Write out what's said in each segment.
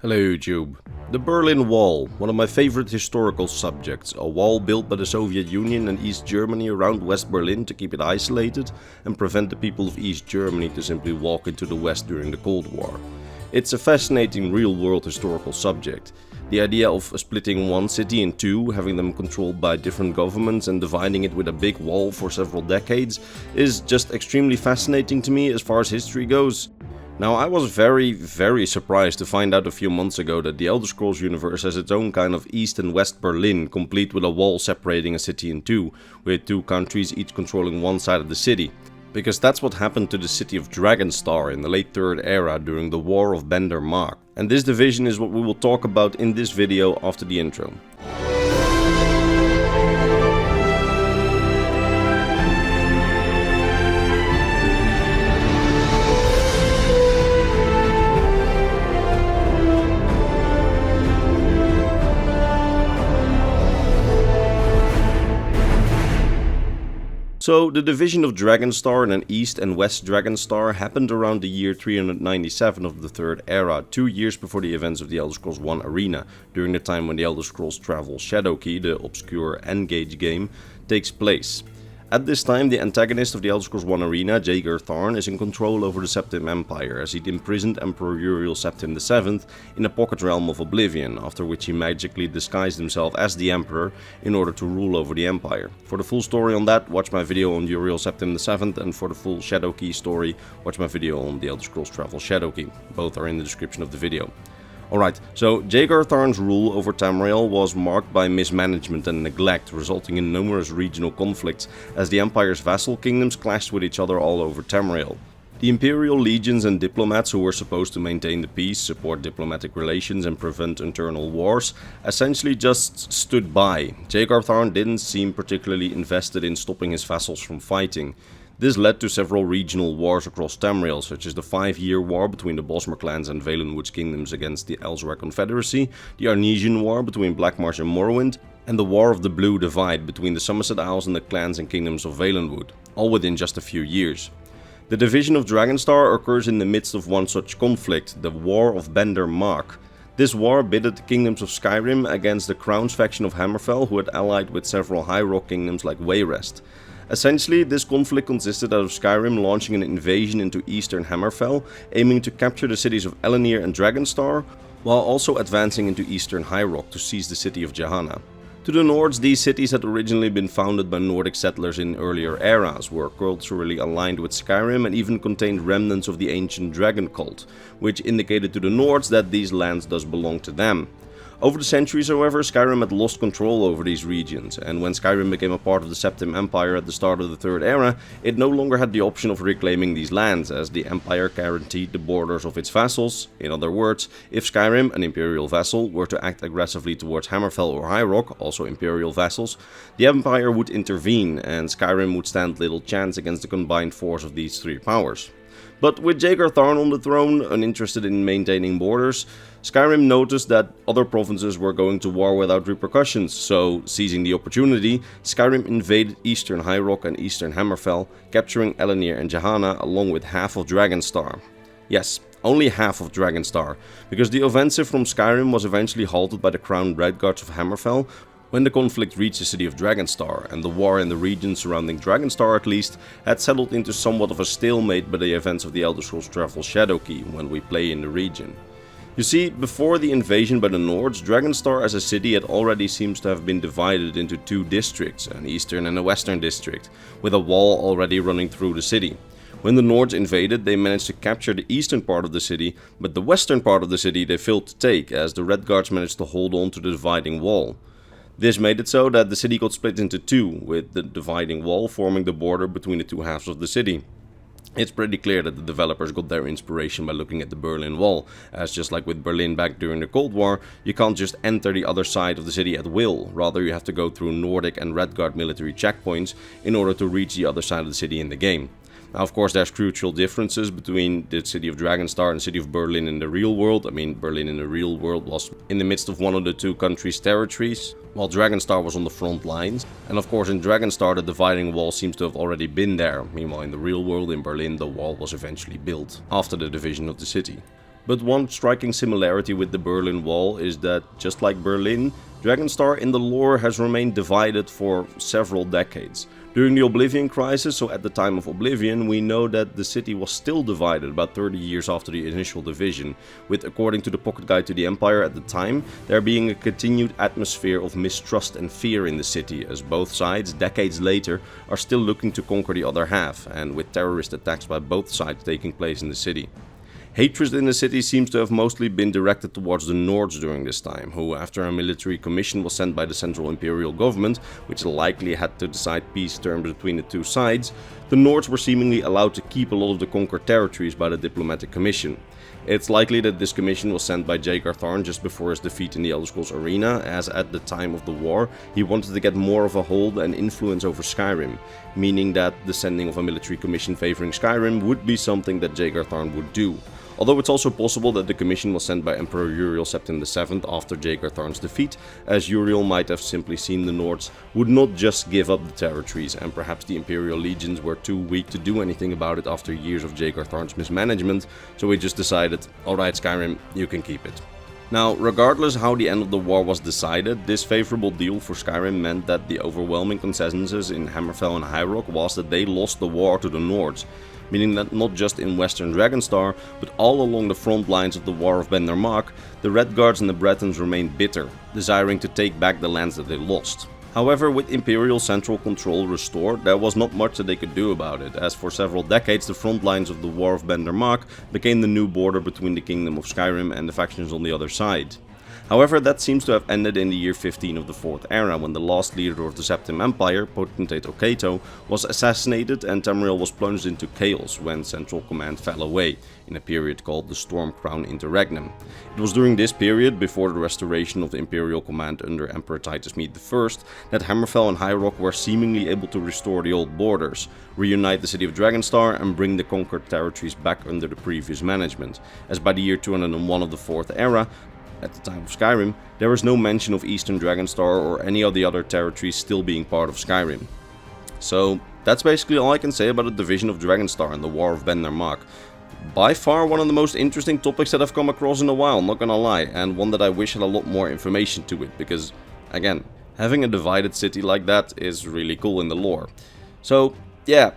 Hello YouTube. The Berlin Wall, one of my favorite historical subjects, a wall built by the Soviet Union and East Germany around West Berlin to keep it isolated and prevent the people of East Germany to simply walk into the West during the Cold War. It's a fascinating real-world historical subject. The idea of splitting one city in two, having them controlled by different governments and dividing it with a big wall for several decades is just extremely fascinating to me as far as history goes. Now, I was very surprised to find out a few months ago that the Elder Scrolls universe has its own kind of East and West Berlin, complete with a wall separating a city in two, with two countries each controlling one side of the city. Because that's what happened to the city of Dragonstar in the late Third Era during the War of Bender Mark. And this division is what we will talk about in this video after the intro. So, the division of Dragonstar in an East and West Dragonstar happened around the year 397 of the Third Era, 2 years before the events of the Elder Scrolls 1 Arena, during the time when the Elder Scrolls Travel Shadowkey, the obscure Engage game, takes place. At this time, the antagonist of the Elder Scrolls 1 Arena, Jaeger Tharn, is in control over the Septim Empire, as he'd imprisoned Emperor Uriel Septim VII in a pocket realm of Oblivion, after which he magically disguised himself as the Emperor in order to rule over the Empire. For the full story on that, watch my video on Uriel Septim VII, and for the full Shadowkey story, watch my video on the Elder Scrolls Travel Shadowkey. Both are in the description of the video. Alright, so Jaeger Tharn's rule over Tamriel was marked by mismanagement and neglect, resulting in numerous regional conflicts as the Empire's vassal kingdoms clashed with each other all over Tamriel. The Imperial legions and diplomats who were supposed to maintain the peace, support diplomatic relations and prevent internal wars, essentially just stood by. Jaeger Tharn didn't seem particularly invested in stopping his vassals from fighting. This led to several regional wars across Tamriel, such as the 5-year war between the Bosmer clans and Valenwood's kingdoms against the Elsewhere Confederacy, the Arnesian War between Blackmarsh and Morrowind, and the War of the Blue Divide between the Somerset Isles and the clans and kingdoms of Valenwood, all within just a few years. The division of Dragonstar occurs in the midst of one such conflict, the War of Bender Mark. This war pitted the kingdoms of Skyrim against the Crown's faction of Hammerfell, who had allied with several High Rock kingdoms like Wayrest. Essentially, this conflict consisted of Skyrim launching an invasion into eastern Hammerfell, aiming to capture the cities of Elenir and Dragonstar, while also advancing into eastern High Rock to seize the city of Jahanna. To the Nords, these cities had originally been founded by Nordic settlers in earlier eras, were culturally aligned with Skyrim and even contained remnants of the ancient dragon cult, which indicated to the Nords that these lands does belong to them. Over the centuries, however, Skyrim had lost control over these regions, and when Skyrim became a part of the Septim Empire at the start of the Third Era, it no longer had the option of reclaiming these lands, as the Empire guaranteed the borders of its vassals. In other words, if Skyrim, an Imperial vassal, were to act aggressively towards Hammerfell or High Rock, also Imperial vassals, the Empire would intervene, and Skyrim would stand little chance against the combined force of these three powers. But with Jaeger Tharn on the throne, uninterested in maintaining borders, Skyrim noticed that other provinces were going to war without repercussions, so, seizing the opportunity, Skyrim invaded eastern High Rock and eastern Hammerfell, capturing Elenir and Jahanna along with half of Dragonstar. Yes, only half of Dragonstar, because the offensive from Skyrim was eventually halted by the crowned Redguards of Hammerfell, when the conflict reached the city of Dragonstar, and the war in the region surrounding Dragonstar at least had settled into somewhat of a stalemate by the events of the Elder Scrolls Travel Shadowkey when we play in the region. You see, before the invasion by the Nords, Dragonstar as a city had already seems to have been divided into two districts, an eastern and a western district, with a wall already running through the city. When the Nords invaded, they managed to capture the eastern part of the city, but the western part of the city they failed to take, as the Redguards managed to hold on to the dividing wall. This made it so that the city got split into two, with the dividing wall forming the border between the two halves of the city. It's pretty clear that the developers got their inspiration by looking at the Berlin Wall, as just like with Berlin back during the Cold War, you can't just enter the other side of the city at will, rather you have to go through Nordic and Redguard military checkpoints in order to reach the other side of the city in the game. Now, of course, there's crucial differences between the city of Dragonstar and the city of Berlin in the real world. I mean, Berlin in the real world was in the midst of one of the two countries' territories, while Dragonstar was on the front lines. And of course, in Dragonstar, the dividing wall seems to have already been there. Meanwhile, in the real world, in Berlin, the wall was eventually built after the division of the city. But one striking similarity with the Berlin Wall is that, just like Berlin, Dragonstar in the lore has remained divided for several decades. During the Oblivion Crisis, so at the time of Oblivion, we know that the city was still divided about 30 years after the initial division, with, according to the Pocket Guide to the Empire at the time, there being a continued atmosphere of mistrust and fear in the city, as both sides, decades later, are still looking to conquer the other half, and with terrorist attacks by both sides taking place in the city. Hatred in the city seems to have mostly been directed towards the Nords during this time, who, after a military commission was sent by the central Imperial government, which likely had to decide peace terms between the two sides, the Nords were seemingly allowed to keep a lot of the conquered territories by the diplomatic commission. It's likely that this commission was sent by Jaeger Tharn just before his defeat in the Elder Scrolls Arena, as at the time of the war he wanted to get more of a hold and influence over Skyrim, meaning that the sending of a military commission favoring Skyrim would be something that Jaeger Tharn would do. Although it's also possible that the commission was sent by Emperor Uriel Septim VII after Jaeger Tharn's defeat, as Uriel might have simply seen the Nords would not just give up the territories, and perhaps the Imperial legions were too weak to do anything about it after years of Jaeger Tharn's mismanagement, so he just decided, alright Skyrim, you can keep it. Now, regardless how the end of the war was decided, this favorable deal for Skyrim meant that the overwhelming consensus in Hammerfell and High Rock was that they lost the war to the Nords, meaning that not just in Western Dragonstar, but all along the front lines of the War of Bendermark, the Redguards and the Bretons remained bitter, desiring to take back the lands that they lost. However, with Imperial central control restored, there was not much that they could do about it, as for several decades the front lines of the War of Bendermark became the new border between the Kingdom of Skyrim and the factions on the other side. However, that seems to have ended in the year 15 of the Fourth Era, when the last leader of the Septim Empire, Potentate Okato, was assassinated and Tamriel was plunged into chaos when central command fell away, in a period called the Stormcrown Interregnum. It was during this period, before the restoration of the Imperial command under Emperor Titus Mede I, that Hammerfell and High Rock were seemingly able to restore the old borders, reunite the city of Dragonstar and bring the conquered territories back under the previous management, as by the year 201 of the Fourth Era, at the time of Skyrim, there was no mention of Eastern Dragonstar or any of the other territories still being part of Skyrim. So that's basically all I can say about the division of Dragonstar and the War of Bendermark. By far one of the most interesting topics that I've come across in a while, not gonna lie, and one that I wish had a lot more information to it, because, again, having a divided city like that is really cool in the lore. So, yeah.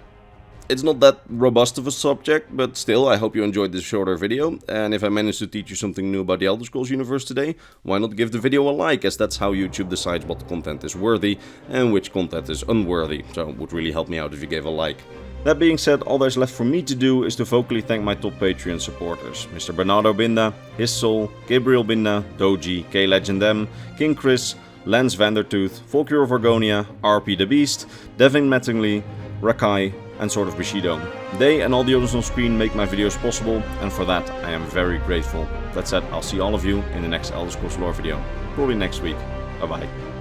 It's not that robust of a subject, but still, I hope you enjoyed this shorter video, and if I managed to teach you something new about the Elder Scrolls universe today, why not give the video a like, as that's how YouTube decides what content is worthy and which content is unworthy, so it would really help me out if you gave a like. That being said, all there's left for me to do is to vocally thank my top Patreon supporters: Mr. Bernardo Binda, His Soul, Gabriel Binda, Doji, K-Legend M, King Chris, Lance Vandertooth, Volkure of Argonia, RP the Beast, Devin Mattingly, Rakai, and Sword of Bushido. They and all the others on screen make my videos possible, and for that I am very grateful. That said, I'll see all of you in the next Elder Scrolls lore video, probably next week. Bye bye.